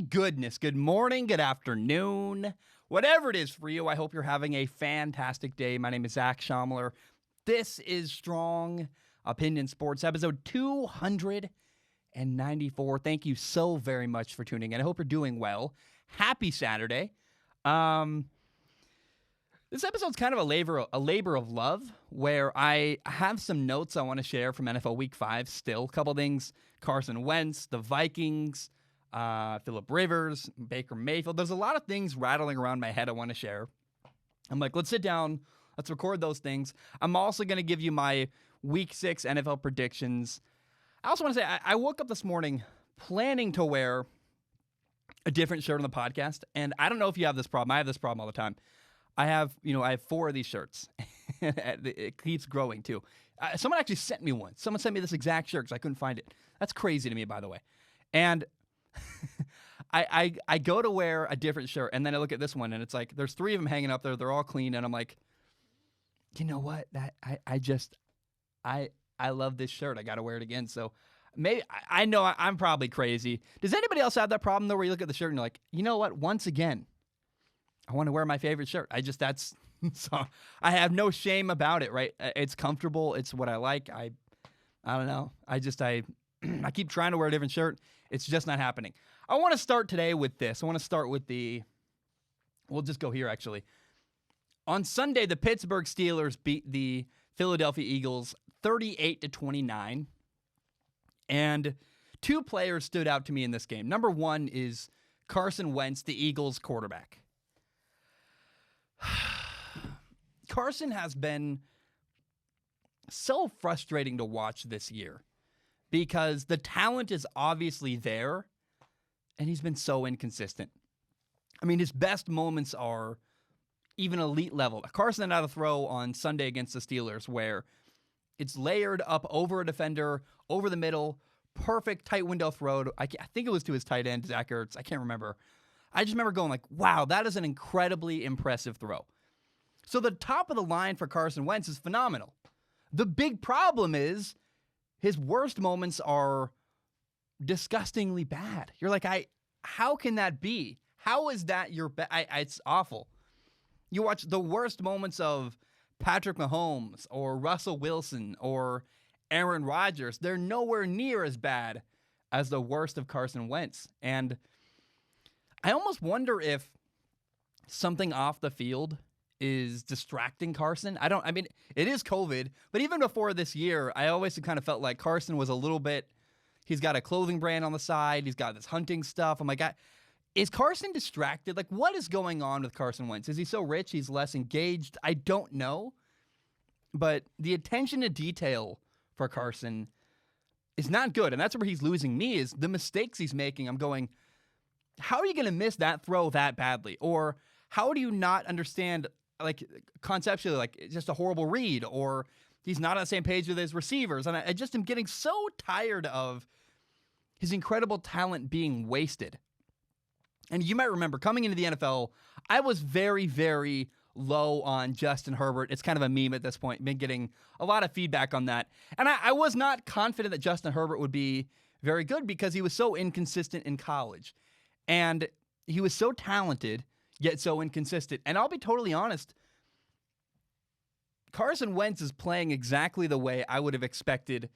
goodness. Good morning, good afternoon, whatever it is for you. I hope you're having a fantastic day. My name is Zach Schaumler. This is Strong Opinion Sports, episode 294. Thank you so very much for tuning in. I hope you're doing well. Happy Saturday. This episode's kind of a labor of love, where I have some notes I want to share from NFL Week 5 still. A couple things, Carson Wentz, the Vikings, Phillip Rivers, Baker Mayfield. There's a lot of things rattling around my head I want to share. I'm like, let's sit down, let's record those things. I'm also going to give you my Week 6 NFL predictions. I also want to say, I woke up this morning planning to wear a different shirt on the podcast, and I don't know if you have this problem. I have this problem all the time. I have 4 of these shirts. It keeps growing, too. Someone actually sent me one. Someone sent me this exact shirt because I couldn't find it. That's crazy to me, by the way. And I go to wear a different shirt, and then I look at this one, and it's like there's 3 of them hanging up there. They're all clean, and I'm like, you know what? I love this shirt. I got to wear it again. So maybe I know I'm probably crazy. Does anybody else have that problem, though, where you look at the shirt and you're like, you know what? Once again, I want to wear my favorite shirt. So I have no shame about it, right? It's comfortable. It's what I like. I don't know. I keep trying to wear a different shirt. It's just not happening. I want to start today with this. I want to start with we'll just go here, actually. On Sunday, the Pittsburgh Steelers beat the Philadelphia Eagles 38-29. And 2 players stood out to me in this game. Number 1 is Carson Wentz, the Eagles quarterback. Carson has been so frustrating to watch this year because the talent is obviously there, and he's been so inconsistent. I mean, his best moments are even elite level. Carson had a throw on Sunday against the Steelers where it's layered up over a defender, over the middle, perfect tight window throw. I think it was to his tight end, Zach Ertz. I can't remember. I just remember going like, wow, that is an incredibly impressive throw. So the top of the line for Carson Wentz is phenomenal. The big problem is his worst moments are disgustingly bad. You're like, how can that be? How is that your best? It's awful. You watch the worst moments of Patrick Mahomes or Russell Wilson or Aaron Rodgers. They're nowhere near as bad as the worst of Carson Wentz. And I almost wonder if something off the field is distracting Carson. I mean, it is COVID, but even before this year, I always kind of felt like Carson was a little bit, he's got a clothing brand on the side, he's got this hunting stuff. I'm like, is Carson distracted? Like, what is going on with Carson Wentz? Is he so rich he's less engaged? I don't know. But the attention to detail for Carson is not good, and that's where he's losing me, is the mistakes he's making. I'm going, how are you going to miss that throw that badly? Or how do you not understand, like, conceptually, like, it's just a horrible read, or he's not on the same page with his receivers? And I just am getting so tired of his incredible talent being wasted. And you might remember, coming into the NFL, I was very, very low on Justin Herbert. It's kind of a meme at this point. Been getting a lot of feedback on that. And I was not confident that Justin Herbert would be very good because he was so inconsistent in college. And he was so talented, yet so inconsistent. And I'll be totally honest, Carson Wentz is playing exactly the way I would have expected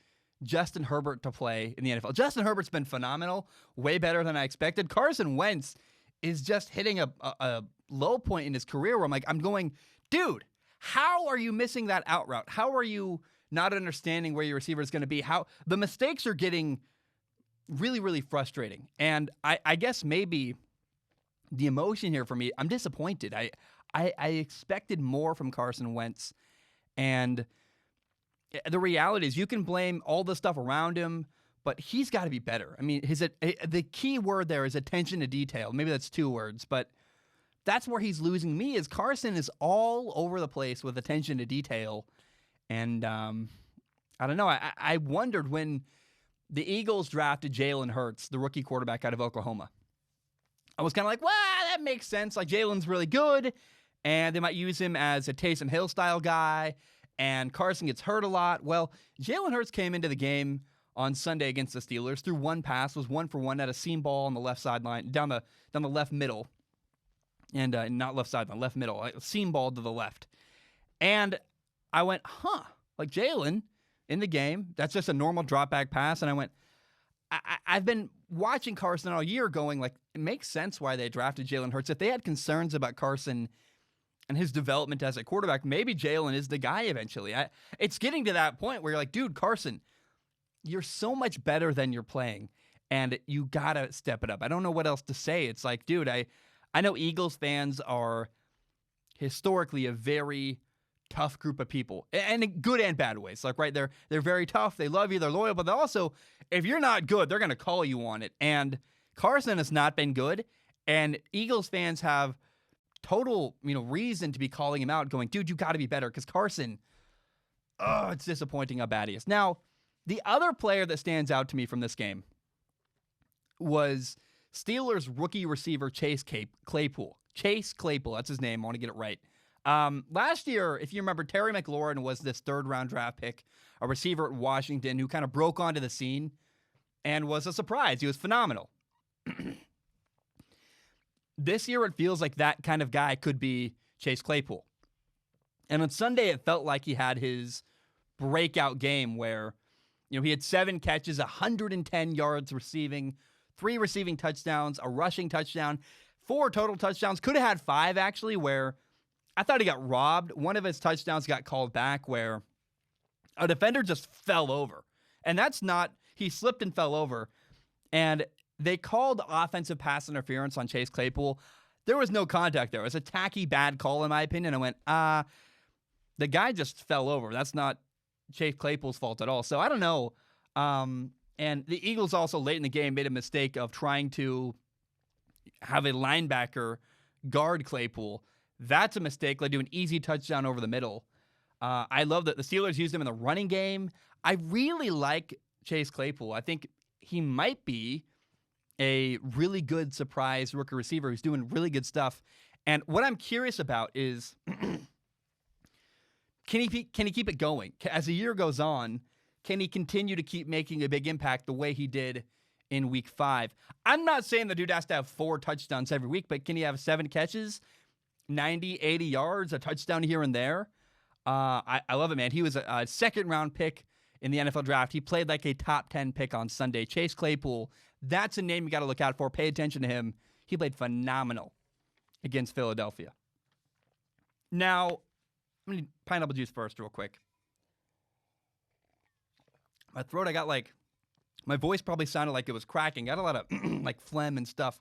Justin Herbert to play in the NFL. Justin Herbert's been phenomenal, way better than I expected. Carson Wentz is just hitting a low point in his career where I'm going, dude, how are you missing that out route? How are you not understanding where your receiver is going to be? How the mistakes are getting really, really frustrating. And I guess maybe the emotion here for me, I'm disappointed. I expected more from Carson Wentz. And the reality is you can blame all the stuff around him, but he's got to be better. I mean, the key word there is attention to detail. Maybe that's 2 words, but that's where he's losing me, is Carson is all over the place with attention to detail. And I don't know. I wondered when the Eagles drafted Jalen Hurts, the rookie quarterback out of Oklahoma. I was kind of like, well, that makes sense. Like, Jalen's really good, and they might use him as a Taysom Hill style guy, and Carson gets hurt a lot. Well, Jalen Hurts came into the game on Sunday against the Steelers. Threw one pass, was 1 for 1, had a seam ball on the left sideline, down the left middle. And not left sideline, left middle. A seam ball to the left. And I went, like Jalen in the game, that's just a normal drop back pass. And I went, I've been watching Carson all year going, like, it makes sense why they drafted Jalen Hurts. If they had concerns about Carson and his development as a quarterback, maybe Jalen is the guy eventually. It's getting to that point where you're like, dude, Carson, you're so much better than you're playing, and you got to step it up. I don't know what else to say. It's like, dude, I know Eagles fans are historically a very tough group of people, and in good and bad ways. Like, right, they're very tough. They love you. They're loyal, but they also, if you're not good, they're going to call you on it. And Carson has not been good, and Eagles fans have total, reason to be calling him out, going, dude, you got to be better, because Carson, it's disappointing how bad he is. Now, the other player that stands out to me from this game was Steelers rookie receiver Chase Claypool. Chase Claypool, that's his name. I want to get it right. Last year, if you remember, Terry McLaurin was this third-round draft pick, a receiver at Washington who kind of broke onto the scene and was a surprise. He was phenomenal. This year, it feels like that kind of guy could be Chase Claypool. And on Sunday, it felt like he had his breakout game where he had 7 catches, 110 yards receiving, 3 receiving touchdowns, a rushing touchdown, 4 total touchdowns. Could have had 5, actually, where I thought he got robbed. One of his touchdowns got called back where a defender just fell over. And that's not, he slipped and fell over. And they called offensive pass interference on Chase Claypool. There was no contact there. It was a tacky, bad call, in my opinion. I went, the guy just fell over. That's not Chase Claypool's fault at all. So I don't know. And the Eagles also late in the game made a mistake of trying to have a linebacker guard Claypool. That's a mistake. They do an easy touchdown over the middle. I love that the Steelers used him in the running game. I really like Chase Claypool. I think he might be a really good surprise rookie receiver who's doing really good stuff. And what I'm curious about is, can he keep it going? As the year goes on, can he continue to keep making a big impact the way he did in week 5? I'm not saying the dude has to have 4 touchdowns every week, but can he have 7 catches, 90, 80 yards, a touchdown here and there? I love it, man. He was a second-round pick in the NFL draft. He played like a top 10 pick on Sunday. Chase Claypool, that's a name you got to look out for. Pay attention to him. He played phenomenal against Philadelphia. Now, I'm going to pineapple juice first real quick. My throat, my voice probably sounded like it was cracking. Got a lot of phlegm and stuff.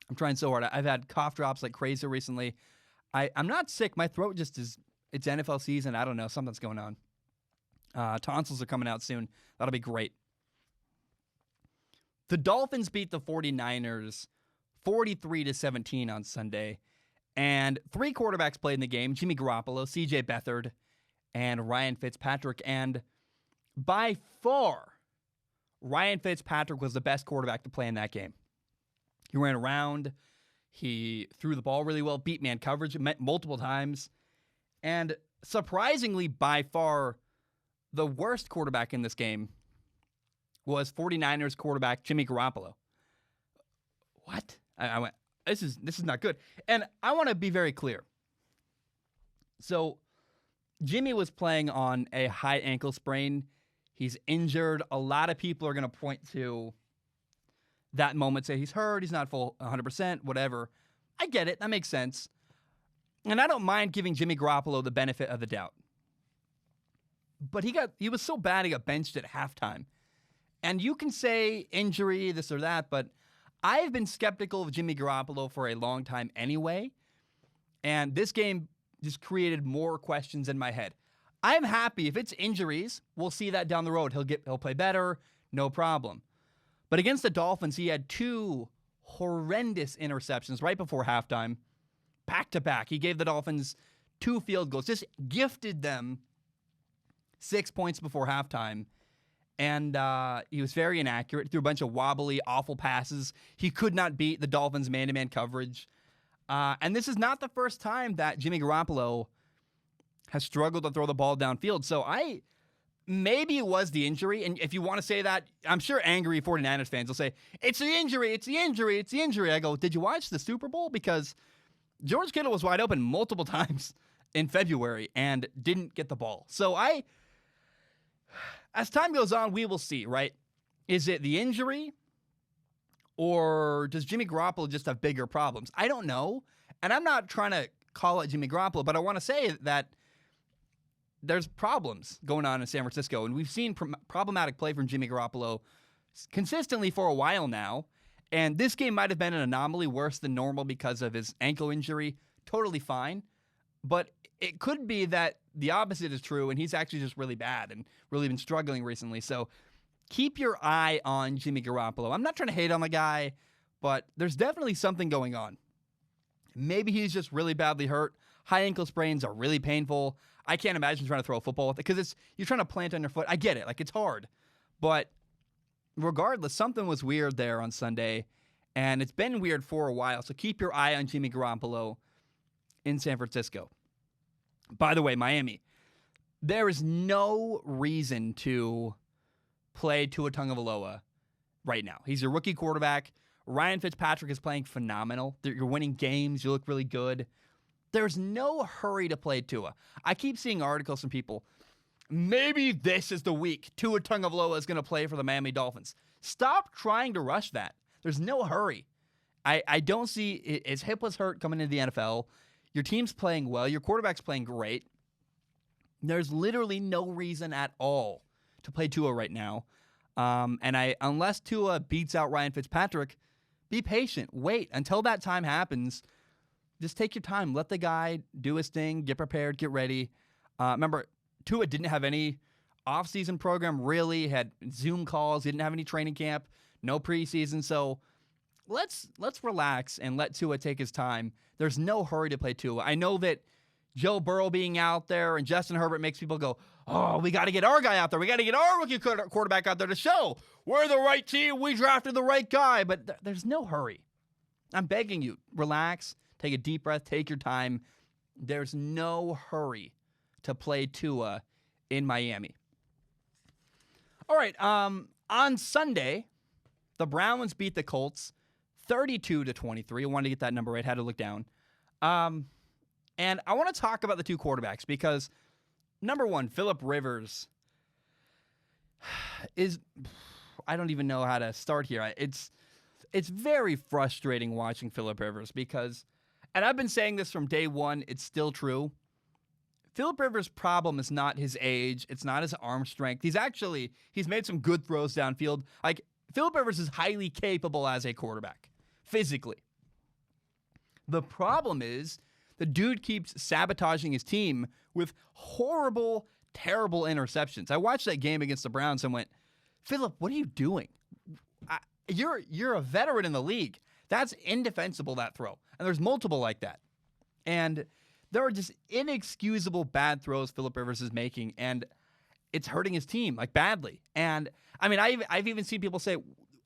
I'm trying so hard. I've had cough drops like crazy recently. I'm not sick. My throat just is, it's NFL season. I don't know. Something's going on. Tonsils are coming out soon. That'll be great. The Dolphins beat the 49ers 43-17 on Sunday. And 3 quarterbacks played in the game. Jimmy Garoppolo, CJ Beathard, and Ryan Fitzpatrick. And by far, Ryan Fitzpatrick was the best quarterback to play in that game. He ran around. He threw the ball really well, beat man coverage multiple times. And surprisingly, by far, the worst quarterback in this game was 49ers quarterback Jimmy Garoppolo. What? I went, this is not good. And I want to be very clear. So, Jimmy was playing on a high ankle sprain. He's injured. A lot of people are going to point to that moment, say he's hurt, he's not full 100%, whatever. I get it. That makes sense. And I don't mind giving Jimmy Garoppolo the benefit of the doubt. But he was so bad he got benched at halftime. And you can say injury, this or that, but I've been skeptical of Jimmy Garoppolo for a long time anyway. And this game just created more questions in my head. I'm happy if it's injuries, we'll see that down the road. He'll play better, no problem. But against the Dolphins, he had 2 horrendous interceptions right before halftime, back to back. He gave the Dolphins 2 field goals, just gifted them 6 points before halftime. And he was very inaccurate, threw a bunch of wobbly, awful passes. He could not beat the Dolphins' man-to-man coverage. And this is not the first time that Jimmy Garoppolo has struggled to throw the ball downfield. So I maybe it was the injury. And if you want to say that, I'm sure angry 49ers fans will say, it's the injury, it's the injury, it's the injury. I go, did you watch the Super Bowl? Because George Kittle was wide open multiple times in February and didn't get the ball. So as time goes on, we will see, right? Is it the injury? Or does Jimmy Garoppolo just have bigger problems? I don't know. And I'm not trying to call it Jimmy Garoppolo, but I want to say that there's problems going on in San Francisco. And we've seen problematic play from Jimmy Garoppolo consistently for a while now. And this game might have been an anomaly, worse than normal because of his ankle injury. Totally fine. But it could be that the opposite is true, and he's actually just really bad and really been struggling recently. So keep your eye on Jimmy Garoppolo. I'm not trying to hate on the guy, but there's definitely something going on. Maybe he's just really badly hurt. High ankle sprains are really painful. I can't imagine trying to throw a football with it because you're trying to plant on your foot. I get it. Like, it's hard. But regardless, something was weird there on Sunday, and it's been weird for a while. So keep your eye on Jimmy Garoppolo in San Francisco. By the way, Miami, there is no reason to play Tua Tagovailoa right now. He's your rookie quarterback. Ryan Fitzpatrick is playing phenomenal. You're winning games. You look really good. There's no hurry to play Tua. I keep seeing articles from people, maybe this is the week Tua Tagovailoa is going to play for the Miami Dolphins. Stop trying to rush that. There's no hurry. I don't see his hip was hurt coming into the NFL. Your team's playing well. Your quarterback's playing great. There's literally no reason at all to play Tua right now. Unless Tua beats out Ryan Fitzpatrick, be patient. Wait until that time happens. Just take your time. Let the guy do his thing. Get prepared. Get ready. Remember, Tua didn't have any offseason program, really. Had Zoom calls. He didn't have any training camp. No preseason. So let's relax and let Tua take his time. There's no hurry to play Tua. I know that Joe Burrow being out there and Justin Herbert makes people go, oh, we got to get our guy out there. We got to get our rookie quarterback out there to show we're the right team. We drafted the right guy. But there's no hurry. I'm begging you, relax, take a deep breath, take your time. There's no hurry to play Tua in Miami. All right, on Sunday, the Browns beat the Colts 32-23. I wanted to get that number right. Had to look down. And I want to talk about the two quarterbacks because, number one, Phillip Rivers is, I don't even know how to start here. It's very frustrating watching Phillip Rivers because, and I've been saying this from day one, it's still true. Phillip Rivers' problem is not his age. It's not his arm strength. He's made some good throws downfield. Like, Phillip Rivers is highly capable as a quarterback, physically. The problem is the dude keeps sabotaging his team with horrible, terrible interceptions. I watched that game against the Browns and went, Phillip, what are you doing? You're a veteran in the league. That's indefensible, that throw. And there's multiple like that. And there are just inexcusable bad throws Phillip Rivers is making, and it's hurting his team, like, badly. And, I mean, I've even seen people say,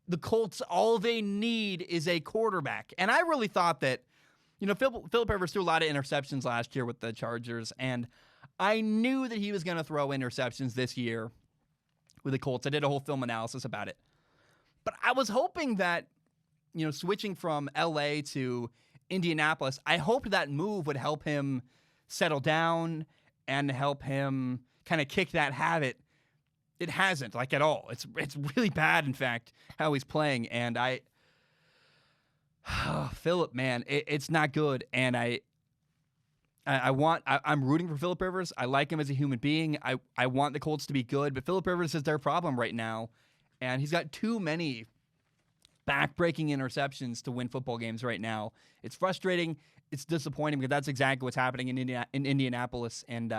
the Colts, all they need is a quarterback. And I really thought that, you know, Phillip Rivers threw a lot of interceptions last year with the Chargers, and I knew that he was going to throw interceptions this year with the Colts. I did a whole film analysis about it. But I was hoping that, you know, switching from L.A. to Indianapolis, I hoped that move would help him settle down and help him kind of kick that habit. It hasn't, like, at all. It's really bad, in fact, how he's playing. And Phillip, man, it's not good. And I'm rooting for Phillip Rivers. I like him as a human being. I want the Colts to be good, but Phillip Rivers is their problem right now. And he's got too many back-breaking interceptions to win football games right now. It's frustrating. It's disappointing because that's exactly what's happening in Indianapolis, and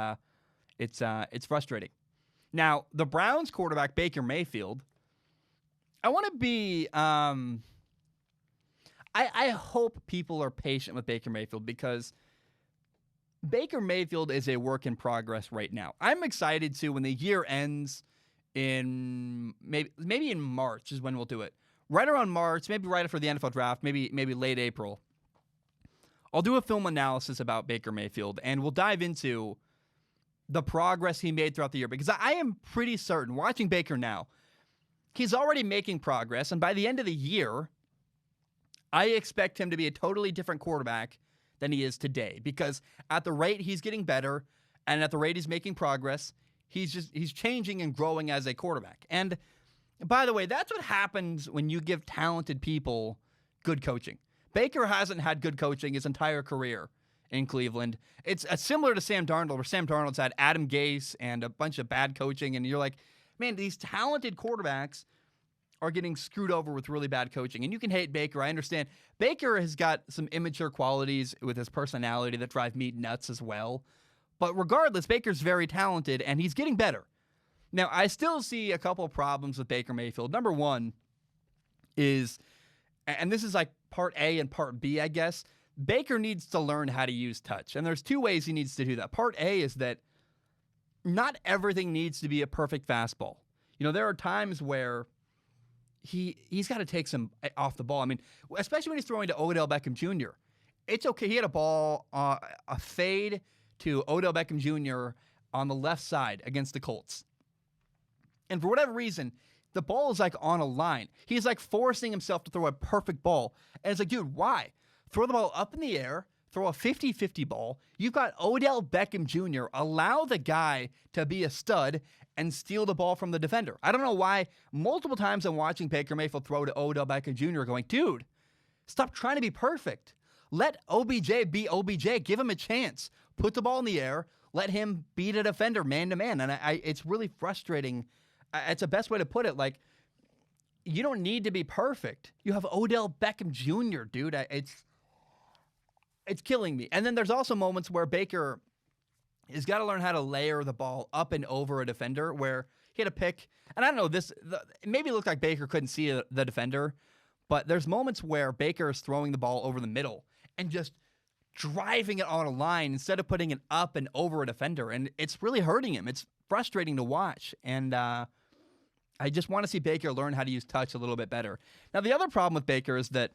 it's frustrating. Now, the Browns quarterback, Baker Mayfield, I want to be I hope people are patient with Baker Mayfield because Baker Mayfield is a work in progress right now. I'm excited to, when the year ends in maybe in March is when we'll do it. Right around March, maybe right after the NFL draft, maybe late April. I'll do a film analysis about Baker Mayfield, and we'll dive into the progress he made throughout the year, because I am pretty certain, watching Baker now, he's already making progress, and by the end of the year, I expect him to be a totally different quarterback than he is today, because at the rate he's getting better and at the rate he's making progress, he's changing and growing as a quarterback. And by the way, that's what happens when you give talented people good coaching. Baker hasn't had good coaching his entire career in Cleveland. It's similar to Sam Darnold, where Sam Darnold's had Adam Gase and a bunch of bad coaching, and you're like, man, these talented quarterbacks are getting screwed over with really bad coaching. And you can hate Baker. I understand. Baker has got some immature qualities with his personality that drive me nuts as well. But regardless, Baker's very talented, and he's getting better. Now, I still see a couple problems with Baker Mayfield. Number one is, and this is like part A and part B, I guess, Baker needs to learn how to use touch. And there's two ways he needs to do that. Part A is that not everything needs to be a perfect fastball. You know, there are times where he's got to take some off the ball. I mean, especially when he's throwing to Odell Beckham Jr. It's okay. He had a ball, a fade to Odell Beckham Jr. on the left side against the Colts. And for whatever reason, the ball is like on a line. He's like forcing himself to throw a perfect ball. And it's like, dude, why? Throw the ball up in the air, throw a 50-50 ball. You've got Odell Beckham Jr. Allow the guy to be a stud and steal the ball from the defender. I don't know why. Multiple times I'm watching Baker Mayfield throw to Odell Beckham Jr. going, dude, stop trying to be perfect. Let OBJ be OBJ. Give him a chance. Put the ball in the air. Let him beat a defender man-to-man. And it's really frustrating. It's the best way to put it. Like, you don't need to be perfect. You have Odell Beckham Jr., dude. It's killing me. And then there's also moments where Baker has got to learn how to layer the ball up and over a defender, where he had a pick. And I don't know, it maybe looked like Baker couldn't see the defender, but there's moments where Baker is throwing the ball over the middle and just driving it on a line instead of putting it up and over a defender. And it's really hurting him. It's frustrating to watch. And I just want to see Baker learn how to use touch a little bit better. Now, the other problem with Baker is that,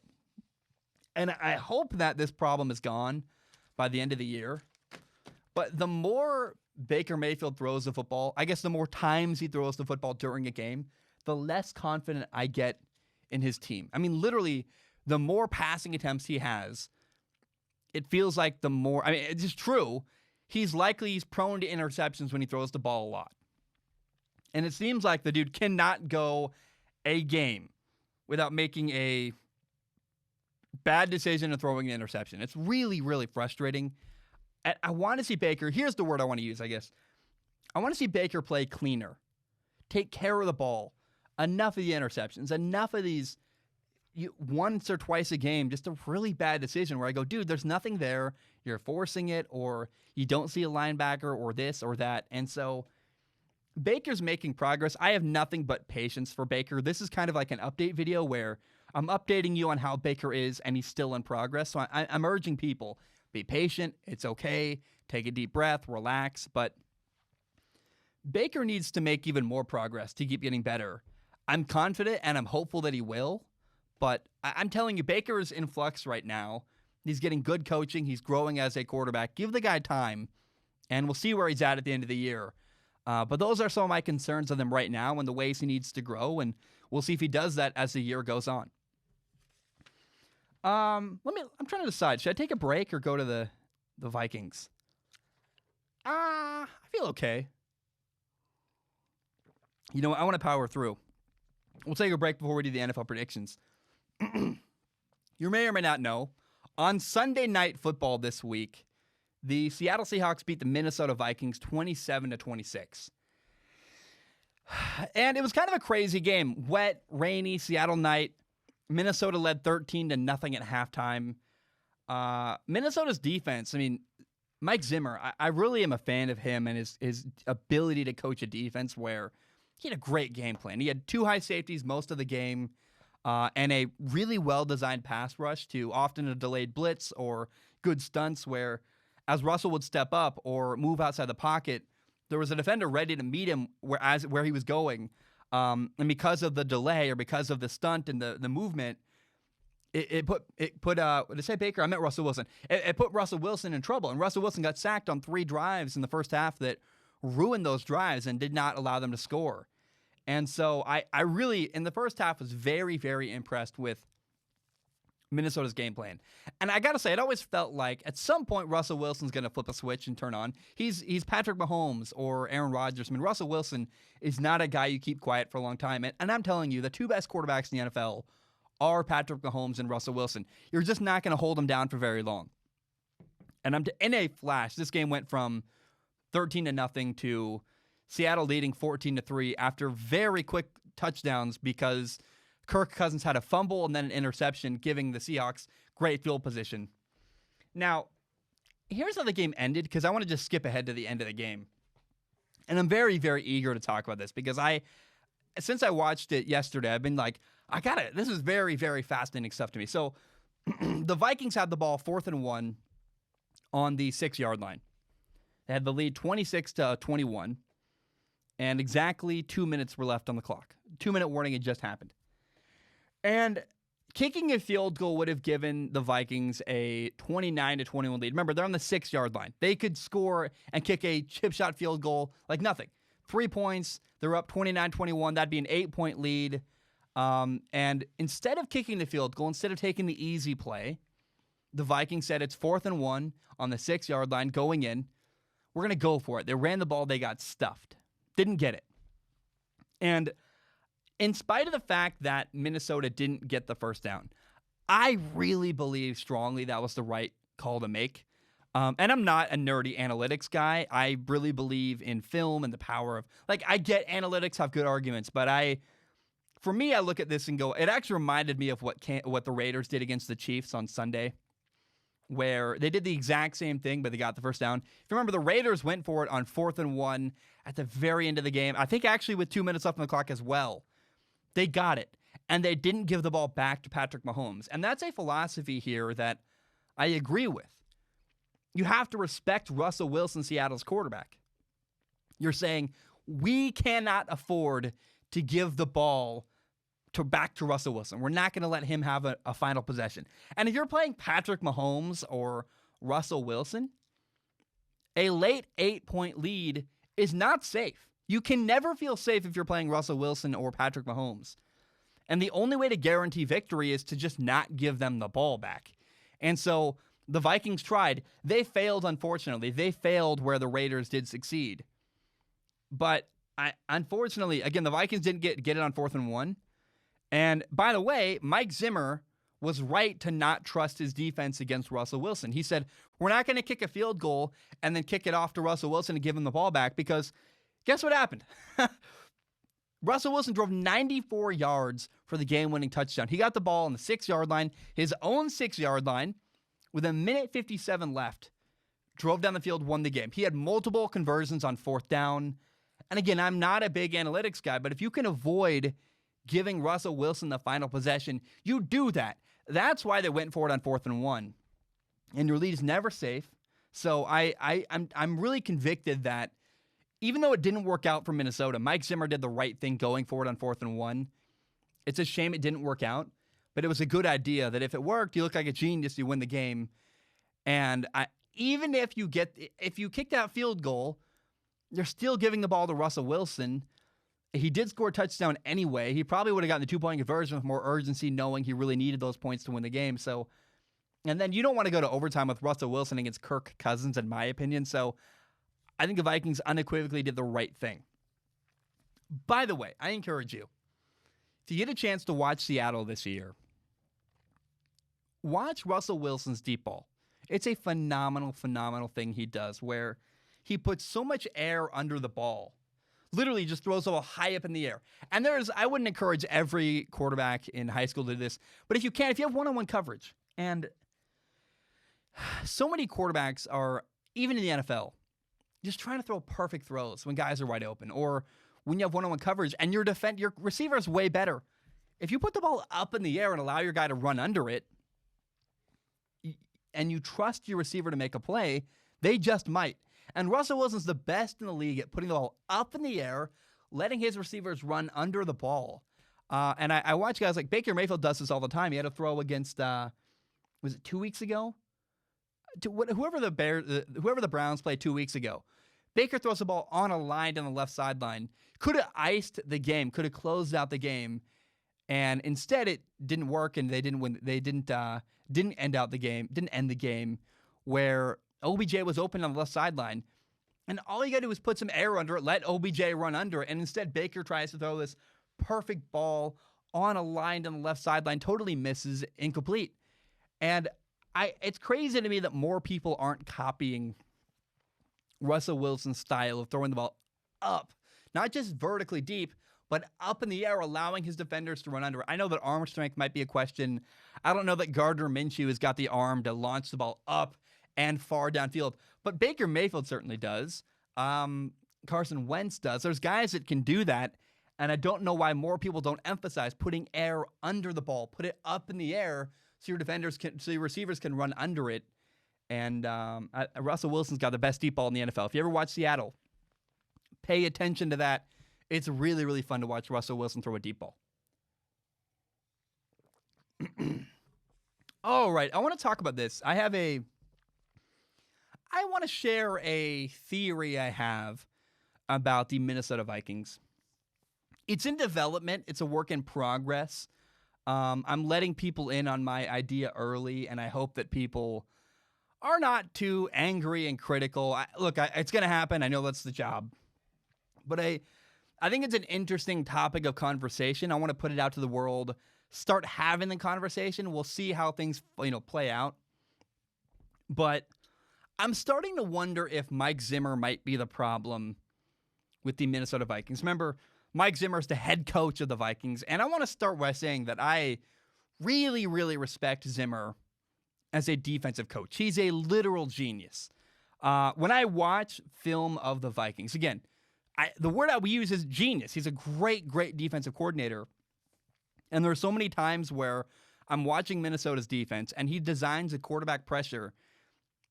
and I hope that this problem is gone by the end of the year, but the more Baker Mayfield throws the football, I guess the more times he throws the football during a game, the less confident I get in his team. I mean, literally, the more passing attempts he has, it feels like the more, I mean, it's just true, he's prone to interceptions when he throws the ball a lot. And it seems like the dude cannot go a game without making a bad decision and throwing an interception. It's really, really frustrating. I want to see Baker, here's the word I want to use, I guess. I want to see Baker play cleaner. Take care of the ball. Enough of the interceptions. Enough of these once or twice a game, just a really bad decision where I go, dude, there's nothing there. You're forcing it, or you don't see a linebacker, or this or that. And so Baker's making progress. I have nothing but patience for Baker. This is kind of like an update video where I'm updating you on how Baker is, and he's still in progress. So I'm urging people, be patient. It's okay. Take a deep breath. Relax. But Baker needs to make even more progress to keep getting better. I'm confident, and I'm hopeful that he will. But I'm telling you, Baker is in flux right now. He's getting good coaching. He's growing as a quarterback. Give the guy time, and we'll see where he's at the end of the year. But those are some of my concerns of him right now and the ways he needs to grow, and we'll see if he does that as the year goes on. I'm trying to decide. Should I take a break or go to the Vikings? I feel okay. You know what? I want to power through. We'll take a break before we do the NFL predictions. You may or may not know, on Sunday Night Football this week, the Seattle Seahawks beat the Minnesota Vikings 27-26. And it was kind of a crazy game. Wet, rainy, Seattle night. Minnesota led 13-0 at halftime. Minnesota's defense, I mean, Mike Zimmer, I really am a fan of him and his ability to coach a defense where he had a great game plan. He had 2 high safeties most of the game and a really well-designed pass rush to often a delayed blitz or good stunts where as Russell would step up or move outside the pocket, there was a defender ready to meet him where he was going. And because of the delay or because of the stunt and the movement, it put did I say Baker? I meant Russell Wilson. It put Russell Wilson in trouble, and Russell Wilson got sacked on 3 drives in the first half that ruined those drives and did not allow them to score. And so I really, in the first half, was very, very impressed with Minnesota's game plan. And I got to say, it always felt like at some point Russell Wilson's going to flip a switch and turn on. He's Patrick Mahomes or Aaron Rodgers. I mean, Russell Wilson is not a guy you keep quiet for a long time. And I'm telling you, the two best quarterbacks in the NFL are Patrick Mahomes and Russell Wilson. You're just not going to hold them down for very long. And in a flash, this game went from 13-0 to Seattle leading 14-3 after very quick touchdowns because Kirk Cousins had a fumble and then an interception, giving the Seahawks great field position. Now, here's how the game ended, because I want to just skip ahead to the end of the game. And I'm very, very eager to talk about this because since I watched it yesterday, I've been like, this is very, very fascinating stuff to me. So the Vikings had the ball 4th and 1 on the 6-yard line. They had the lead 26-21, and exactly 2 minutes were left on the clock. 2-minute warning had just happened. And kicking a field goal would have given the Vikings a 29-21 lead. Remember, they're on the 6-yard line. They could score and kick a chip shot field goal like nothing. 3 points. They're up 29-21. That'd be an 8-point lead. And instead of kicking the field goal, instead of taking the easy play, the Vikings said it's 4th and 1 on the 6-yard line going in. We're going to go for it. They ran the ball. They got stuffed. Didn't get it. And in spite of the fact that Minnesota didn't get the first down, I really believe strongly that was the right call to make. And I'm not a nerdy analytics guy. I really believe in film and the power of, I get analytics have good arguments, but for me, I look at this and go, it actually reminded me of what the Raiders did against the Chiefs on Sunday, where they did the exact same thing, but they got the first down. If you remember, the Raiders went for it on 4th and 1 at the very end of the game. I think actually with 2 minutes left on the clock as well. They got it, and they didn't give the ball back to Patrick Mahomes. And that's a philosophy here that I agree with. You have to respect Russell Wilson, Seattle's quarterback. You're saying, we cannot afford to give the ball back to Russell Wilson. We're not going to let him have a final possession. And if you're playing Patrick Mahomes or Russell Wilson, a late 8-point lead is not safe. You can never feel safe if you're playing Russell Wilson or Patrick Mahomes. And the only way to guarantee victory is to just not give them the ball back. And so the Vikings tried. They failed, unfortunately. They failed where the Raiders did succeed. But unfortunately, again, the Vikings didn't get it on 4th and 1. And by the way, Mike Zimmer was right to not trust his defense against Russell Wilson. He said, we're not going to kick a field goal and then kick it off to Russell Wilson and give him the ball back because guess what happened? Russell Wilson drove 94 yards for the game-winning touchdown. He got the ball on the 6-yard line, his own 6-yard line, with 1:57 left. Drove down the field, won the game. He had multiple conversions on 4th down. And again, I'm not a big analytics guy, but if you can avoid giving Russell Wilson the final possession, you do that. That's why they went for it on 4th and 1. And your lead is never safe. So I'm really convicted that even though it didn't work out for Minnesota, Mike Zimmer did the right thing going for it on 4th and 1. It's a shame it didn't work out, but it was a good idea that if it worked, you look like a genius, you win the game. And even if you kick that field goal, you're still giving the ball to Russell Wilson. He did score a touchdown anyway. He probably would have gotten the 2-point conversion with more urgency, knowing he really needed those points to win the game. So, and then you don't want to go to overtime with Russell Wilson against Kirk Cousins, in my opinion. So I think the Vikings unequivocally did the right thing. By the way, I encourage you, if you get a chance to watch Seattle this year, watch Russell Wilson's deep ball. It's a phenomenal, phenomenal thing he does where he puts so much air under the ball. Literally just throws the ball high up in the air. And I wouldn't encourage every quarterback in high school to do this, but if you have one-on-one coverage, and so many quarterbacks are, even in the NFL, just trying to throw perfect throws when guys are wide open, or when you have one-on-one coverage and your receiver is way better. If you put the ball up in the air and allow your guy to run under it, and you trust your receiver to make a play, they just might. And Russell Wilson's the best in the league at putting the ball up in the air, letting his receivers run under the ball. And I watch guys like Baker Mayfield does this all the time. He had a throw against, was it 2 weeks ago? Whoever the Browns played 2 weeks ago. Baker throws the ball on a line down the left sideline. Could have iced the game, could have closed out the game, and instead it didn't work, and they didn't win. They didn't end the game where OBJ was open on the left sideline, and all you got to do is put some air under it, let OBJ run under it, and instead Baker tries to throw this perfect ball on a line down the left sideline, totally misses, incomplete. And it's crazy to me that more people aren't copying Russell Wilson's style of throwing the ball up, not just vertically deep, but up in the air, allowing his defenders to run under it. I know that arm strength might be a question. I don't know that Gardner Minshew has got the arm to launch the ball up and far downfield, but Baker Mayfield certainly does. Carson Wentz does. There's guys that can do that, and I don't know why more people don't emphasize putting air under the ball, put it up in the air so your receivers can run under it. And Russell Wilson's got the best deep ball in the NFL. If you ever watch Seattle, pay attention to that. It's really, really fun to watch Russell Wilson throw a deep ball. All right, I want to talk about this. I want to share a theory I have about the Minnesota Vikings. It's in development. It's a work in progress. I'm letting people in on my idea early, and I hope that people are not too angry and critical. It's going to happen. I know that's the job. But I think it's an interesting topic of conversation. I want to put it out to the world, start having the conversation. We'll see how things play out. But I'm starting to wonder if Mike Zimmer might be the problem with the Minnesota Vikings. Remember, Mike Zimmer is the head coach of the Vikings, and I want to start by saying that I really, really respect Zimmer as a defensive coach. He's a literal genius. When I watch film of the Vikings, again, the word I would use is genius. He's a great, great defensive coordinator, and there are so many times where I'm watching Minnesota's defense, and he designs a quarterback pressure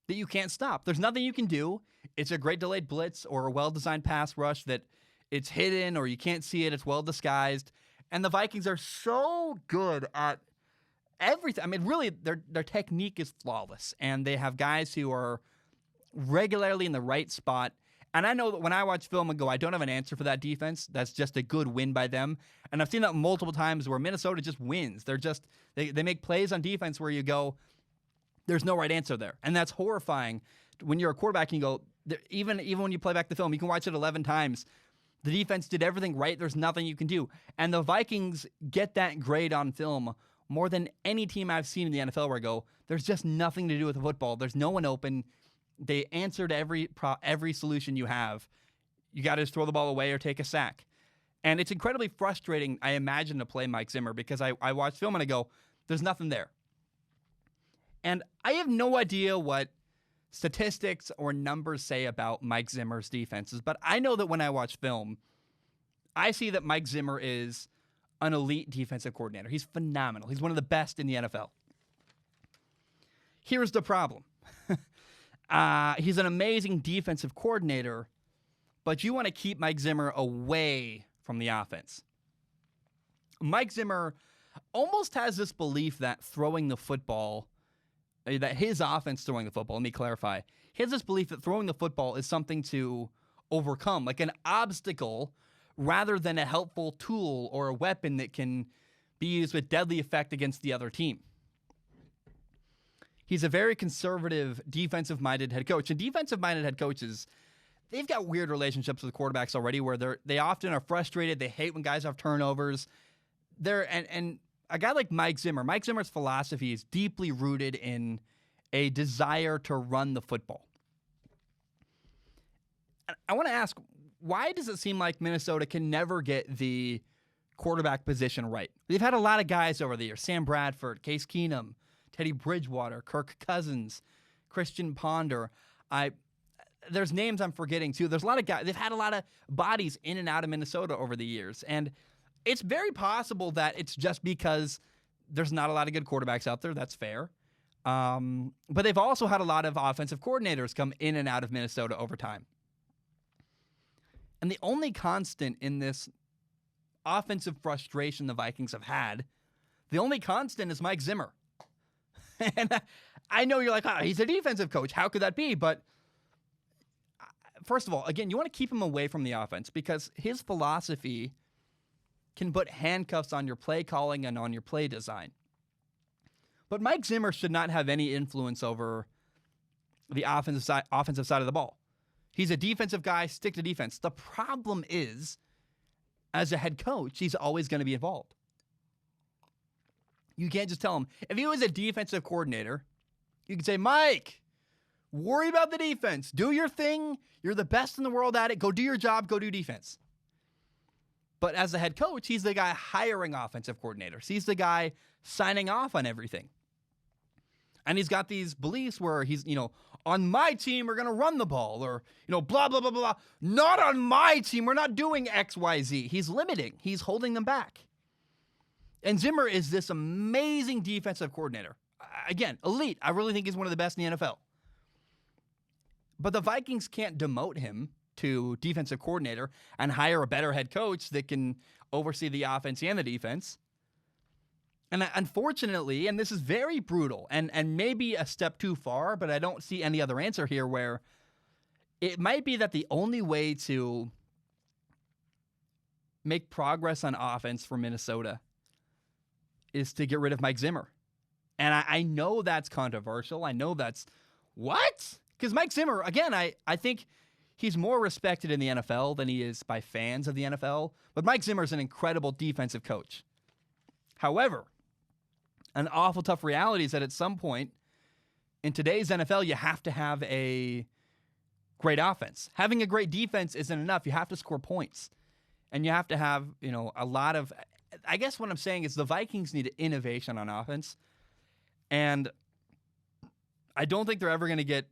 that you can't stop. There's nothing you can do. It's a great delayed blitz or a well-designed pass rush that it's hidden or you can't see it. It's well disguised. And the Vikings are so good at everything. I mean, really, their technique is flawless. And they have guys who are regularly in the right spot. And I know that when I watch film and go, I don't have an answer for that defense. That's just a good win by them. And I've seen that multiple times where Minnesota just wins. They make plays on defense where you go, there's no right answer there. And that's horrifying. When you're a quarterback and you go, even when you play back the film, you can watch it 11 times. The defense did everything right. There's nothing you can do. And the Vikings get that grade on film more than any team I've seen in the NFL where I go, there's just nothing to do with the football. There's no one open. They answered every solution you have. You got to just throw the ball away or take a sack. And it's incredibly frustrating, I imagine, to play Mike Zimmer because I watch film and I go, there's nothing there. And I have no idea what statistics or numbers say about Mike Zimmer's defenses, but I know that when I watch film, I see that Mike Zimmer is an elite defensive coordinator. He's phenomenal. He's one of the best in the NFL. Here's the problem. He's an amazing defensive coordinator, but you want to keep Mike Zimmer away from the offense. Mike Zimmer almost has this belief that throwing the football, that his offense throwing the football, let me clarify, he has this belief that throwing the football is something to overcome, like an obstacle rather than a helpful tool or a weapon that can be used with deadly effect against the other team. He's a very conservative, defensive-minded head coach. And defensive-minded head coaches, they've got weird relationships with quarterbacks already where they often are frustrated. They hate when guys have turnovers. And a guy like Mike Zimmer's philosophy is deeply rooted in a desire to run the football. I want to ask, why does it seem like Minnesota can never get the quarterback position right? They've had a lot of guys over the years, Sam Bradford, Case Keenum, Teddy Bridgewater, Kirk Cousins, Christian Ponder. There's names I'm forgetting too. There's a lot of guys. They've had a lot of bodies in and out of Minnesota over the years. And it's very possible that it's just because there's not a lot of good quarterbacks out there. That's fair. But they've also had a lot of offensive coordinators come in and out of Minnesota over time. And the only constant in this offensive frustration the Vikings have had, the only constant is Mike Zimmer. And I know you're like, he's a defensive coach. How could that be? But first of all, again, you want to keep him away from the offense because his philosophy can put handcuffs on your play calling and on your play design. But Mike Zimmer should not have any influence over the offensive side of the ball. He's a defensive guy, stick to defense. The problem is, as a head coach, he's always going to be involved. You can't just tell him. If he was a defensive coordinator, you could say, Mike, worry about the defense. Do your thing. You're the best in the world at it. Go do your job. Go do defense. But as a head coach, he's the guy hiring offensive coordinators. He's the guy signing off on everything. And he's got these beliefs where he's, on my team, we're going to run the ball, or, blah, blah, blah, blah. Not on my team. We're not doing X, Y, Z. He's limiting. He's holding them back. And Zimmer is this amazing defensive coordinator. Again, elite. I really think he's one of the best in the NFL. But the Vikings can't demote him to defensive coordinator and hire a better head coach that can oversee the offense and the defense. And unfortunately, and this is very brutal and maybe a step too far, but I don't see any other answer here, where it might be that the only way to make progress on offense for Minnesota is to get rid of Mike Zimmer. And I know that's controversial. I know that's what? Because Mike Zimmer, again, I think he's more respected in the NFL than he is by fans of the NFL. But Mike Zimmer is an incredible defensive coach. However, an awful tough reality is that at some point in today's NFL, you have to have a great offense. Having a great defense isn't enough. You have to score points. And you have to have, a lot of, I guess what I'm saying is the Vikings need innovation on offense. And I don't think they're ever going to get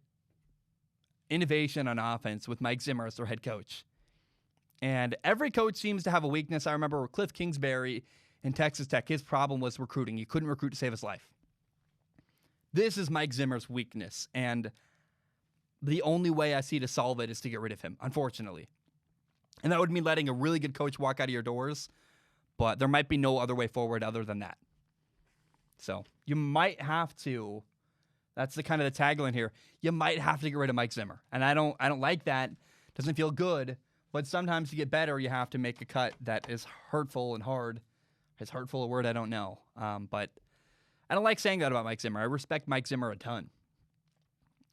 innovation on offense with Mike Zimmer as their head coach. And every coach seems to have a weakness. I remember Cliff Kingsbury in Texas Tech, his problem was recruiting. He couldn't recruit to save his life. This is Mike Zimmer's weakness, and the only way I see to solve it is to get rid of him, unfortunately. And that would mean letting a really good coach walk out of your doors, but there might be no other way forward other than that. So you might have to, that's the kind of the tagline here, you might have to get rid of Mike Zimmer. And I don't like that. Doesn't feel good, but sometimes to get better, you have to make a cut that is hurtful and hard. Is hurtful a word? I don't know. But I don't like saying that about Mike Zimmer. I respect Mike Zimmer a ton.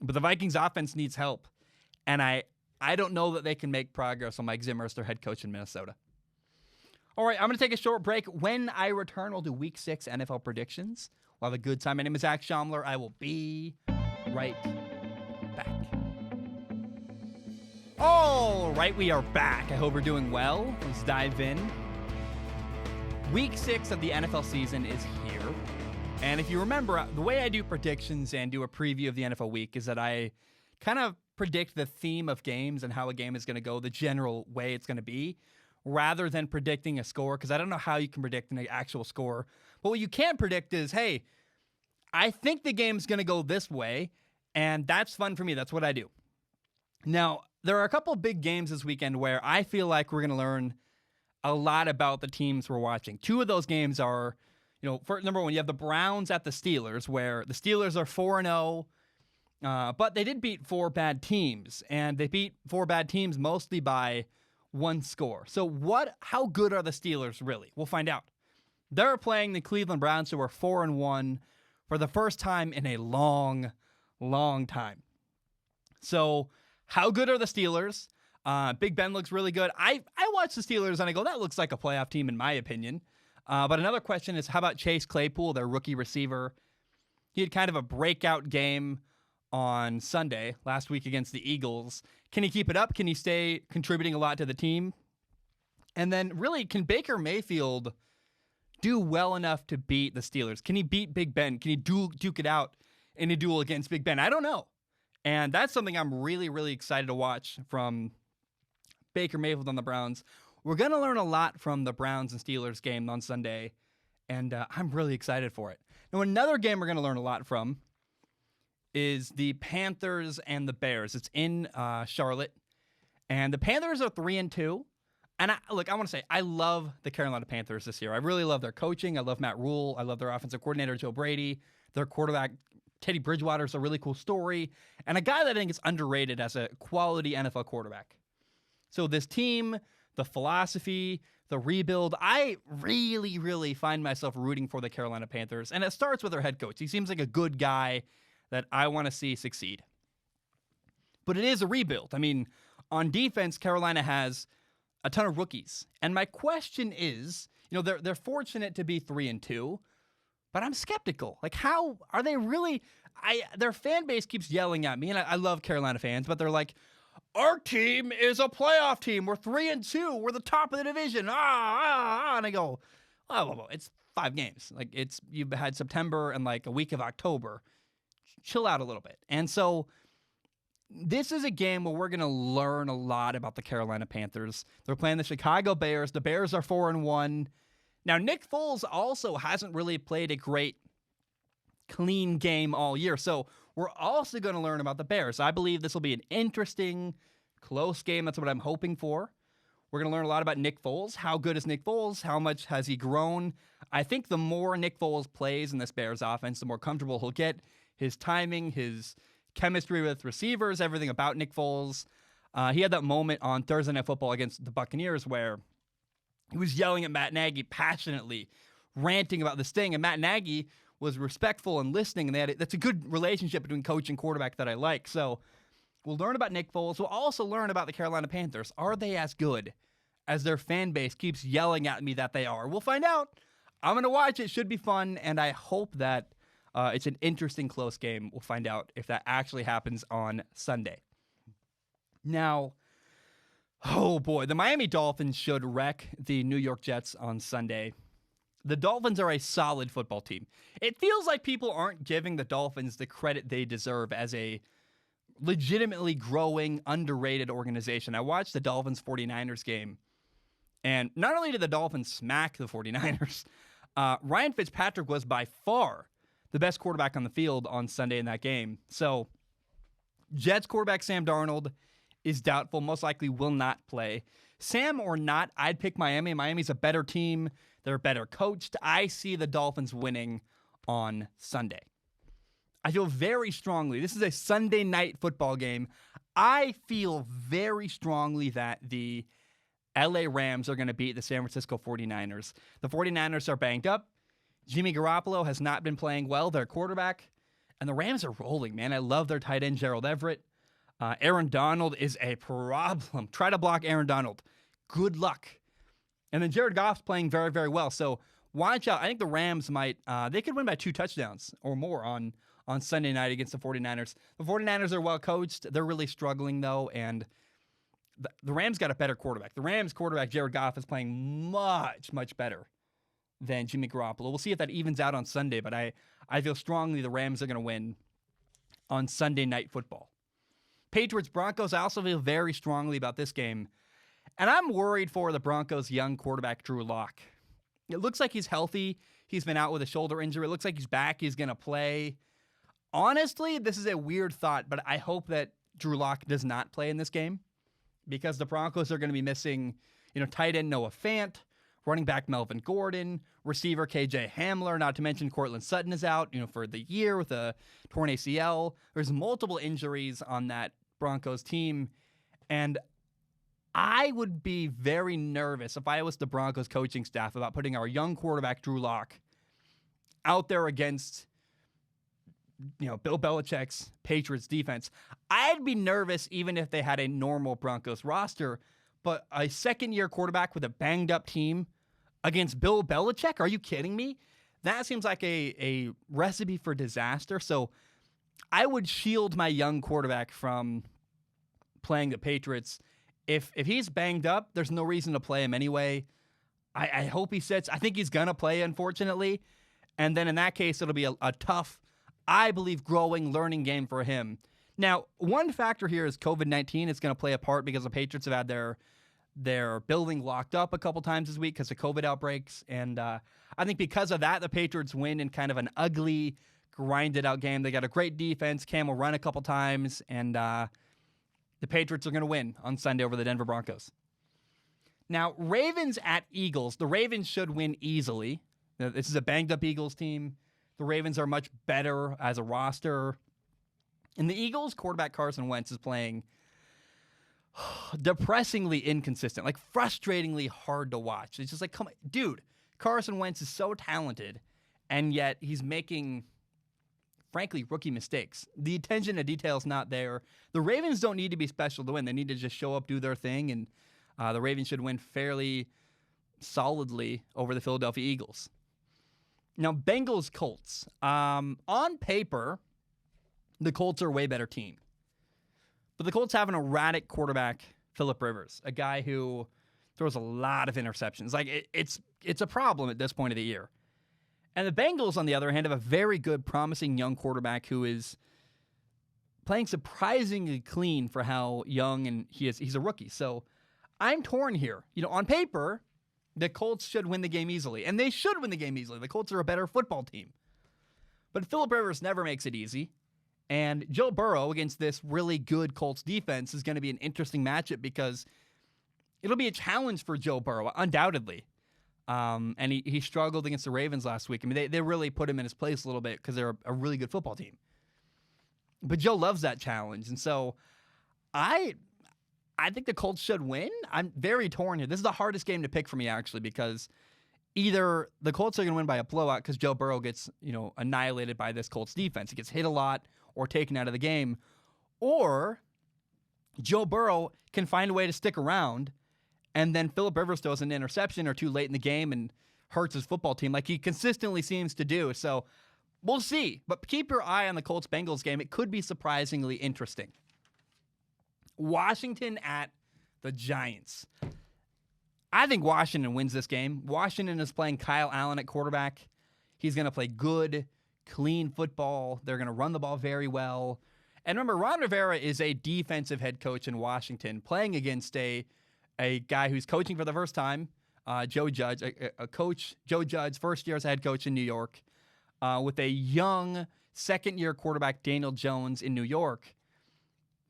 But the Vikings offense needs help. And I don't know that they can make progress on Mike Zimmer as their head coach in Minnesota. All right, I'm going to take a short break. When I return, we'll do Week 6 NFL predictions. We'll have a good time. My name is Zach Schomler. I will be right back. All right, we are back. I hope we're doing well. Let's dive in. Week 6 of the NFL season is here. And if you remember, the way I do predictions and do a preview of the NFL week is that I kind of predict the theme of games and how a game is going to go, the general way it's going to be, rather than predicting a score, because I don't know how you can predict an actual score. But what you can predict is, hey, I think the game's going to go this way, and that's fun for me. That's what I do. Now, there are a couple of big games this weekend where I feel like we're going to learn a lot about the teams we're watching. Two of those games are, for number one, you have the Browns at the Steelers, where the Steelers are 4-0, but they did beat 4 bad teams, and they beat 4 bad teams mostly by 1 score. So how good are the Steelers really? We'll find out. They're playing the Cleveland Browns, who are 4-1 for the first time in a long, long time. So how good are the Steelers? Big Ben looks really good. I watch the Steelers and I go, that looks like a playoff team in my opinion. But another question is, how about Chase Claypool, their rookie receiver? He had kind of a breakout game on Sunday last week against the Eagles. Can he keep it up? Can he stay contributing a lot to the team? And then really, can Baker Mayfield do well enough to beat the Steelers? Can he beat Big Ben? Can he duke it out in a duel against Big Ben? I don't know. And that's something I'm really, really excited to watch from Baker Mayfield on the Browns. We're going to learn a lot from the Browns and Steelers game on Sunday, and I'm really excited for it. Now, another game we're going to learn a lot from is the Panthers and the Bears. It's in Charlotte, and the Panthers are 3-2. And I want to say, I love the Carolina Panthers this year. I really love their coaching. I love Matt Rule. I love their offensive coordinator, Joe Brady. Their quarterback, Teddy Bridgewater's a really cool story, and a guy that I think is underrated as a quality NFL quarterback. So this team, the philosophy, the rebuild, I really, really find myself rooting for the Carolina Panthers, and it starts with their head coach. He seems like a good guy that I want to see succeed. But it is a rebuild. I mean, on defense, Carolina has a ton of rookies. And my question is, they're fortunate to be 3-2, but I'm skeptical. Like, how are they really? Their fan base keeps yelling at me, and I love Carolina fans, but they're like, our team is a playoff team. We're 3-2. We're the top of the division. And I go, oh, it's 5 games. Like, you've had September and like a week of October. Chill out a little bit. And so this is a game where we're going to learn a lot about the Carolina Panthers. They're playing the Chicago Bears. The Bears are 4-1. Now, Nick Foles also hasn't really played a great, clean game all year. So we're also going to learn about the Bears. I believe this will be an interesting, close game. That's what I'm hoping for. We're going to learn a lot about Nick Foles. How good is Nick Foles? How much has he grown? I think the more Nick Foles plays in this Bears offense, the more comfortable he'll get. His timing, his chemistry with receivers, everything about Nick Foles. He had that moment on Thursday Night Football against the Buccaneers where he was yelling at Matt Nagy passionately, ranting about this thing, and Matt Nagy was respectful and listening, and that's a good relationship between coach and quarterback that I like. So we'll learn about Nick Foles. We'll also learn about the Carolina Panthers. Are they as good as their fan base keeps yelling at me that they are? We'll find out. I'm going to watch it. Should be fun, and I hope that it's an interesting, close game. We'll find out if that actually happens on Sunday. Now, oh boy, the Miami Dolphins should wreck the New York Jets on Sunday. The Dolphins are a solid football team. It feels like people aren't giving the Dolphins the credit they deserve as a legitimately growing, underrated organization. I watched the Dolphins 49ers game, and not only did the Dolphins smack the 49ers, Ryan Fitzpatrick was by far the best quarterback on the field on Sunday in that game. So, Jets quarterback Sam Darnold is doubtful, most likely will not play. Sam or not, I'd pick Miami. Miami's a better team. They're better coached. I see the Dolphins winning on Sunday. I feel very strongly. This is a Sunday night football game. I feel very strongly that the LA Rams are going to beat the San Francisco 49ers. The 49ers are banged up. Jimmy Garoppolo has not been playing well, their quarterback. And the Rams are rolling, man. I love their tight end, Gerald Everett. Aaron Donald is a problem. Try to block Aaron Donald. Good luck. And then Jared Goff's playing very, very well. So watch out. I think the Rams might, they could win by 2 touchdowns or more on Sunday night against the 49ers. The 49ers are well coached. They're really struggling, though. And the Rams got a better quarterback. The Rams quarterback, Jared Goff, is playing much, much better than Jimmy Garoppolo. We'll see if that evens out on Sunday, but I feel strongly the Rams are going to win on Sunday Night Football. Patriots-Broncos, I also feel very strongly about this game, and I'm worried for the Broncos' young quarterback, Drew Lock. It looks like he's healthy. He's been out with a shoulder injury. It looks like he's back. He's going to play. Honestly, this is a weird thought, but I hope that Drew Lock does not play in this game because the Broncos are going to be missing, tight end Noah Fant, running back Melvin Gordon, receiver KJ Hamler, not to mention Cortland Sutton is out, for the year with a torn ACL. There's multiple injuries on that Broncos team, and I would be very nervous if I was the Broncos coaching staff about putting our young quarterback Drew Lock out there against Bill Belichick's Patriots defense. I'd be nervous even if they had a normal Broncos roster, but a second-year quarterback with a banged-up team against Bill Belichick? Are you kidding me? That seems like a recipe for disaster. So I would shield my young quarterback from playing the Patriots. If he's banged up, there's no reason to play him anyway. I hope he sits. I think he's going to play, unfortunately. And then in that case, it'll be a tough, I believe, growing, learning game for him. Now, one factor here is COVID-19 is going to play a part because the Patriots have had their building locked up a couple times this week because of COVID outbreaks. And I think because of that, the Patriots win in kind of an ugly, grinded-out game. They got a great defense. Cam will run a couple times, and the Patriots are going to win on Sunday over the Denver Broncos. Now, Ravens at Eagles. The Ravens should win easily. This is a banged-up Eagles team. The Ravens are much better as a roster. And the Eagles' quarterback Carson Wentz is playing depressingly inconsistent, like frustratingly hard to watch. It's just like, come on, dude, Carson Wentz is so talented, and yet he's making, frankly, rookie mistakes. The attention to detail is not there. The Ravens don't need to be special to win. They need to just show up, do their thing, and the Ravens should win fairly solidly over the Philadelphia Eagles. Now, Bengals Colts. On paper, the Colts are a way better team. But the Colts have an erratic quarterback, Phillip Rivers, a guy who throws a lot of interceptions. Like, it's a problem at this point of the year. And the Bengals, on the other hand, have a very good, promising young quarterback who is playing surprisingly clean for how young and he is. He's a rookie. So I'm torn here. On paper, the Colts should win the game easily. And they should win the game easily. The Colts are a better football team. But Phillip Rivers never makes it easy. And Joe Burrow against this really good Colts defense is going to be an interesting matchup because it'll be a challenge for Joe Burrow, undoubtedly. And he struggled against the Ravens last week. I mean, they really put him in his place a little bit because they're a really good football team. But Joe loves that challenge. And so I think the Colts should win. I'm very torn here. This is the hardest game to pick for me, actually, because either the Colts are going to win by a blowout because Joe Burrow gets, annihilated by this Colts defense. He gets hit a lot or taken out of the game, or Joe Burrow can find a way to stick around, and then Phillip Rivers throws an interception or two late in the game and hurts his football team like he consistently seems to do. So we'll see. But keep your eye on the Colts-Bengals game. It could be surprisingly interesting. Washington at the Giants. I think Washington wins this game. Washington is playing Kyle Allen at quarterback. He's going to play good, clean football. They're going to run the ball very well. And remember, Ron Rivera is a defensive head coach in Washington, playing against a guy who's coaching for the first time, Joe Judge, Joe Judge, first year as a head coach in New York, with a young second-year quarterback, Daniel Jones, in New York.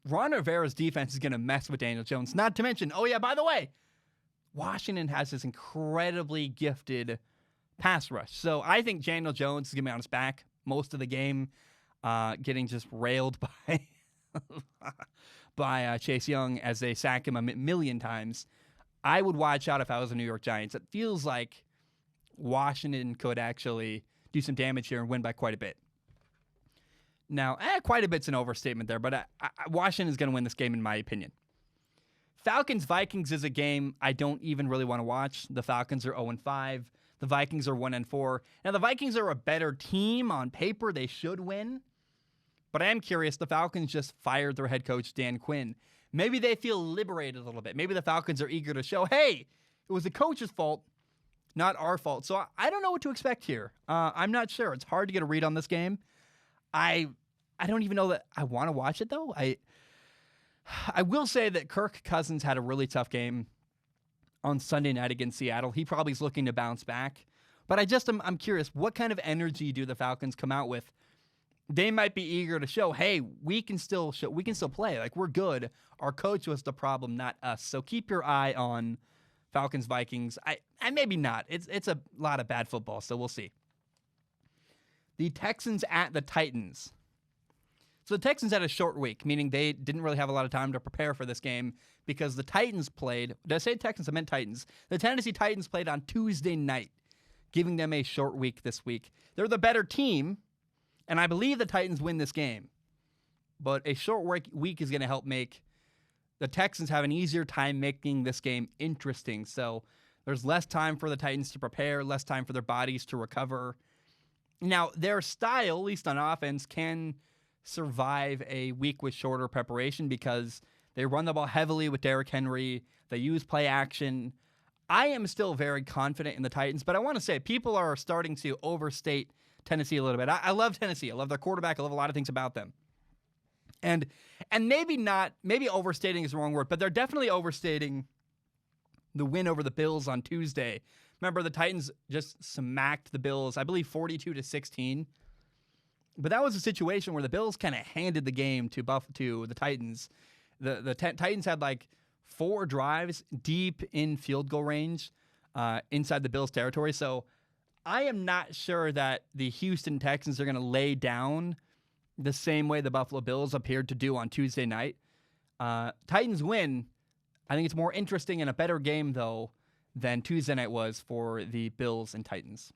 Ron Rivera's defense is going to mess with Daniel Jones. Not to mention, by the way, Washington has this incredibly gifted pass rush. So I think Daniel Jones is going to be on his back most of the game, getting just railed by Chase Young as they sack him a million times. I would watch out if I was the New York Giants. It feels like Washington could actually do some damage here and win by quite a bit. Now, quite a bit's an overstatement there, but Washington is going to win this game in my opinion. Falcons Vikings is a game I don't even really want to watch. The Falcons are 0-5. The Vikings are 1-4. Now, the Vikings are a better team on paper. They should win. But I am curious. The Falcons just fired their head coach, Dan Quinn. Maybe they feel liberated a little bit. Maybe the Falcons are eager to show, hey, it was the coach's fault, not our fault. So I don't know what to expect here. I'm not sure. It's hard to get a read on this game. I don't even know that I want to watch it, though. I will say that Kirk Cousins had a really tough game on Sunday night against Seattle. He probably is looking to bounce back. But I'm curious, what kind of energy do the Falcons come out with? They might be eager to show, hey, we can still play. Like, we're good. Our coach was the problem, not us. So keep your eye on Falcons Vikings. I maybe not. It's a lot of bad football, so we'll see. The Texans at the Titans. So the Texans had a short week, meaning they didn't really have a lot of time to prepare for this game because the Titans played. Did I say Texans? I meant Titans. The Tennessee Titans played on Tuesday night, giving them a short week this week. They're the better team, and I believe the Titans win this game. But a short week is going to help make the Texans have an easier time making this game interesting. So there's less time for the Titans to prepare, less time for their bodies to recover. Now, their style, at least on offense, can survive a week with shorter preparation because they run the ball heavily with Derrick Henry. They use play action. I am still very confident in the Titans, but I want to say people are starting to overstate Tennessee a little bit. I love Tennessee. I love their quarterback. I love a lot of things about them. And maybe overstating is the wrong word, but they're definitely overstating the win over the Bills on Tuesday. Remember, the Titans just smacked the Bills, I believe 42-16. But that was a situation where the Bills kind of handed the game to the Titans. The Titans had like 4 drives deep in field goal range inside the Bills' territory. So I am not sure that the Houston Texans are going to lay down the same way the Buffalo Bills appeared to do on Tuesday night. Titans win. I think it's more interesting and a better game, though, than Tuesday night was for the Bills and Titans.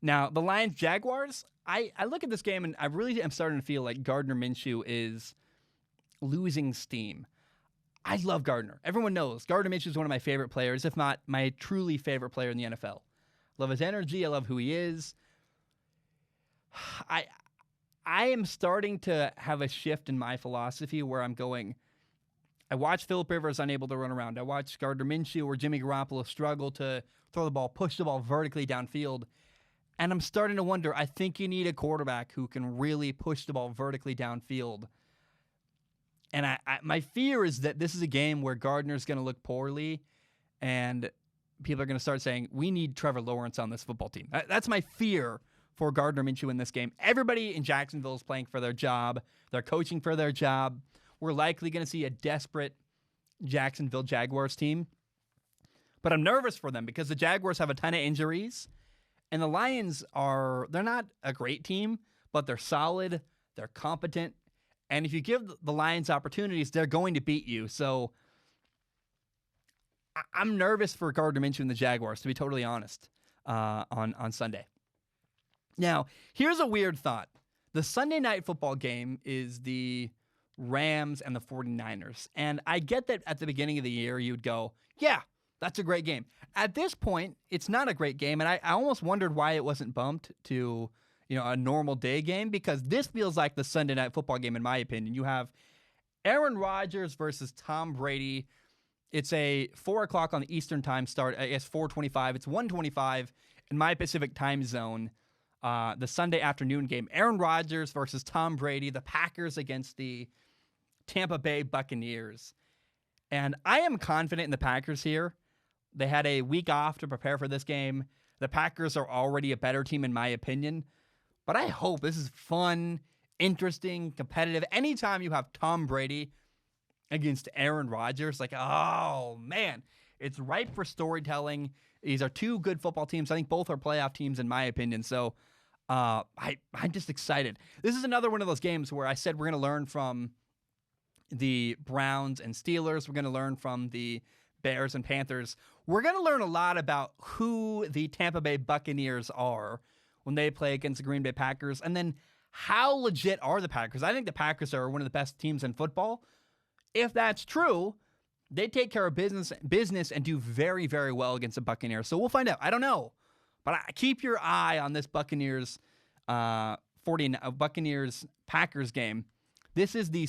Now, the Lions-Jaguars, I look at this game and I really am starting to feel like Gardner Minshew is losing steam. I love Gardner. Everyone knows Gardner Minshew is one of my favorite players, if not my truly favorite player in the NFL. Love his energy. I love who he is. I am starting to have a shift in my philosophy where I'm going, I watch Phillip Rivers unable to run around. I watch Gardner Minshew or Jimmy Garoppolo struggle to throw the ball, push the ball vertically downfield. And I'm starting to wonder, I think you need a quarterback who can really push the ball vertically downfield. And my fear is that this is a game where Gardner's going to look poorly and people are going to start saying, we need Trevor Lawrence on this football team. That's my fear for Gardner Minshew in this game. Everybody in Jacksonville is playing for their job. They're coaching for their job. We're likely going to see a desperate Jacksonville Jaguars team. But I'm nervous for them because the Jaguars have a ton of injuries. And the Lions they're not a great team, but they're solid. They're competent. And if you give the Lions opportunities, they're going to beat you. So I'm nervous for Gardner Minshew and the Jaguars, to be totally honest, on Sunday. Now, here's a weird thought. The Sunday night football game is the Rams and the 49ers. And I get that at the beginning of the year, you'd go, yeah, that's a great game. At this point, it's not a great game. And I almost wondered why it wasn't bumped to a normal day game, because this feels like the Sunday night football game, in my opinion. You have Aaron Rodgers versus Tom Brady. It's a 4 o'clock on the Eastern time start. I guess 4:25. It's 1:25 in my Pacific time zone. The Sunday afternoon game. Aaron Rodgers versus Tom Brady. The Packers against the Tampa Bay Buccaneers. And I am confident in the Packers here. They had a week off to prepare for this game. The Packers are already a better team, in my opinion. But I hope this is fun, interesting, competitive. Anytime you have Tom Brady against Aaron Rodgers, like, oh, man, it's ripe for storytelling. These are two good football teams. I think both are playoff teams, in my opinion. So I'm just excited. This is another one of those games where I said we're going to learn from the Browns and Steelers. We're going to learn from the Bears and Panthers. We're going to learn a lot about who the Tampa Bay Buccaneers are when they play against the Green Bay Packers, and then how legit are the Packers? I think the Packers are one of the best teams in football. If that's true, they take care of business and do very, very well against the Buccaneers. So we'll find out. I don't know, but keep your eye on this Buccaneers Packers game. This is the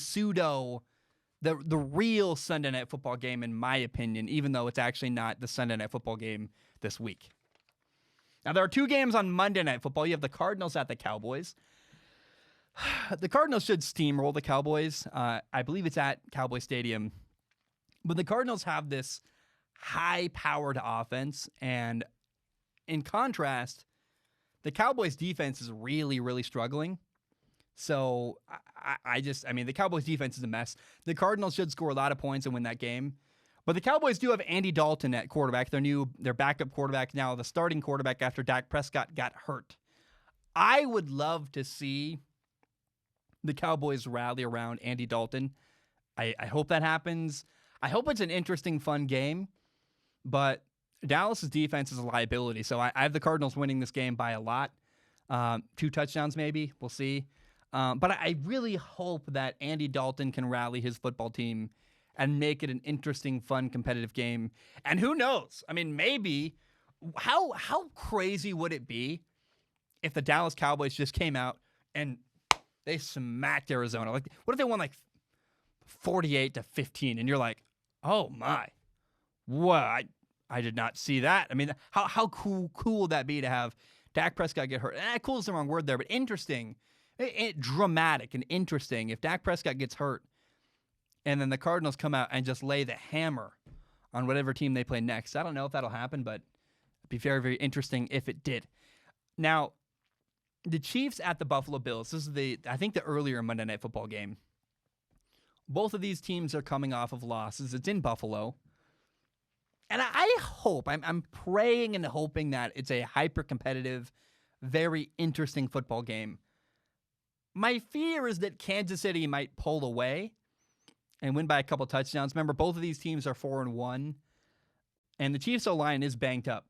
the real Sunday night football game, in my opinion, even though it's actually not the Sunday night football game this week. Now, there are two games on Monday Night Football. You have the Cardinals at the Cowboys. The Cardinals should steamroll the Cowboys. I believe it's at Cowboy Stadium. But the Cardinals have this high-powered offense, and in contrast, the Cowboys' defense is really, really struggling. So, the Cowboys' defense is a mess. The Cardinals should score a lot of points and win that game. But the Cowboys do have Andy Dalton at quarterback, their backup quarterback now, the starting quarterback after Dak Prescott got hurt. I would love to see the Cowboys rally around Andy Dalton. I hope that happens. I hope it's an interesting, fun game. But Dallas' defense is a liability. So I have the Cardinals winning this game by a lot. 2 touchdowns maybe. We'll see. But I really hope that Andy Dalton can rally his football team and make it an interesting, fun, competitive game. And who knows? I mean, maybe, how crazy would it be if the Dallas Cowboys just came out and they smacked Arizona? Like, what if they won like 48-15? And you're like, oh my, what? I did not see that. I mean, how cool would that be to have Dak Prescott get hurt? Cool is the wrong word there, but interesting, dramatic and interesting. If Dak Prescott gets hurt, and then the Cardinals come out and just lay the hammer on whatever team they play next. I don't know if that'll happen, but it'd be very, very interesting if it did. Now, the Chiefs at the Buffalo Bills. This is I think the earlier Monday Night Football game. Both of these teams are coming off of losses. It's in Buffalo. And I hope, I'm praying and hoping that it's a hyper-competitive, very interesting football game. My fear is that Kansas City might pull away and win by a couple touchdowns. Remember, both of these teams are 4-1, and the Chiefs' O-line is banged up.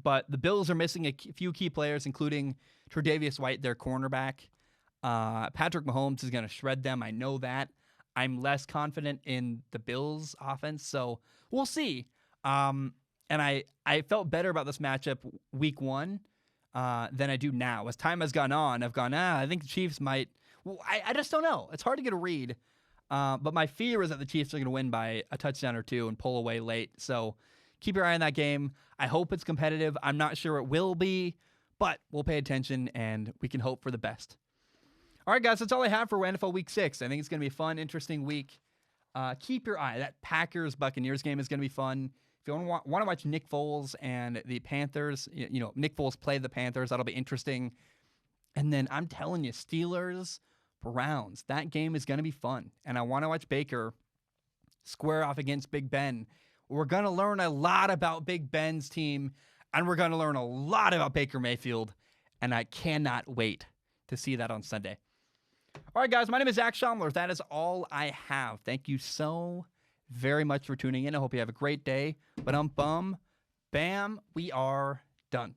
But the Bills are missing a few key players, including Tre'Davious White, their cornerback. Patrick Mahomes is going to shred them. I know that. I'm less confident in the Bills' offense, so we'll see. And I felt better about this matchup week 1 than I do now. As time has gone on, I've gone, I think the Chiefs might. Well, I just don't know. It's hard to get a read. But my fear is that the Chiefs are going to win by a touchdown or two and pull away late. So keep your eye on that game. I hope it's competitive. I'm not sure it will be, but we'll pay attention and we can hope for the best. All right, guys, that's all I have for NFL Week 6. I think it's going to be a fun, interesting week. Keep your eye. That Packers-Buccaneers game is going to be fun. If you want to watch Nick Foles and the Panthers, Nick Foles play the Panthers. That'll be interesting. And then I'm telling you, Steelers-Browns. That game is going to be fun. And I want to watch Baker square off against Big Ben. We're going to learn a lot about Big Ben's team, and we're going to learn a lot about Baker Mayfield. And I cannot wait to see that on Sunday. All right, guys, my name is Zach Schomler. That is all I have. Thank you so very much for tuning in. I hope you have a great day. But bam, we are done.